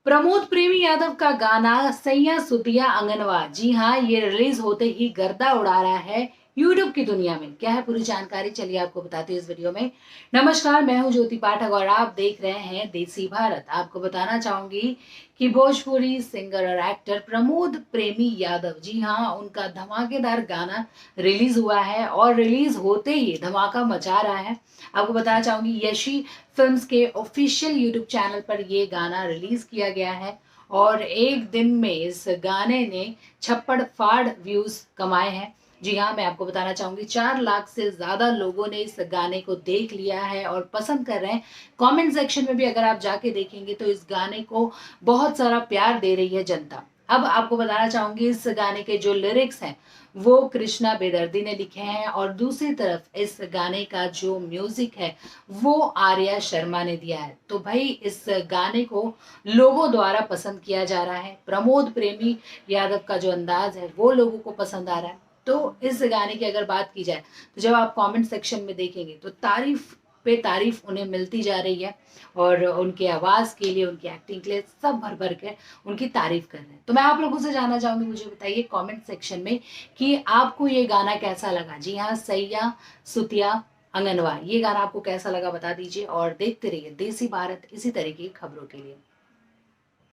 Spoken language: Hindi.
प्रमोद प्रेमी यादव का गाना सैया सुतिया अंगनवा, जी हाँ, ये रिलीज होते ही गर्दा उड़ा रहा है यूट्यूब की दुनिया में। क्या है पूरी जानकारी, चलिए आपको बताते हैं इस वीडियो में। नमस्कार, मैं हूं ज्योति पाठक और आप देख रहे हैं देसी भारत। आपको बताना चाहूंगी कि भोजपुरी सिंगर और एक्टर प्रमोद प्रेमी यादव, जी हाँ, उनका धमाकेदार गाना रिलीज हुआ है और रिलीज होते ही धमाका मचा रहा है। आपको बताना चाहूंगी यशी फिल्म्स के ऑफिशियल यूट्यूब चैनल पर ये गाना रिलीज किया गया है और एक दिन में इस गाने ने छप्पड़ फाड़ व्यूज कमाए हैं। जी हाँ, मैं आपको बताना चाहूंगी 4 लाख से ज्यादा लोगों ने इस गाने को देख लिया है और पसंद कर रहे हैं। कमेंट सेक्शन में भी अगर आप जाके देखेंगे तो इस गाने को बहुत सारा प्यार दे रही है जनता। अब आपको बताना चाहूंगी इस गाने के जो लिरिक्स हैं वो कृष्णा बेदर्दी ने लिखे हैं और दूसरी तरफ इस गाने का जो म्यूजिक है वो आर्या शर्मा ने दिया है। तो भाई इस गाने को लोगों द्वारा पसंद किया जा रहा है। प्रमोद प्रेमी यादव का जो अंदाज है वो लोगों को पसंद आ रहा है। तो इस गाने की अगर बात की जाए तो जब आप कमेंट सेक्शन में देखेंगे तो तारीफ पे तारीफ उन्हें मिलती जा रही है और उनके आवाज के लिए, उनकी एक्टिंग के लिए सब भर भर के उनकी तारीफ कर रहे हैं। तो मैं आप लोगों से जानना चाहूंगी, मुझे बताइए कमेंट सेक्शन में कि आपको ये गाना कैसा लगा। जी हाँ, सैया सुतिया अंगनवा, ये गाना आपको कैसा लगा बता दीजिए और देखते रहिए देसी भारत इसी तरह की खबरों के लिए।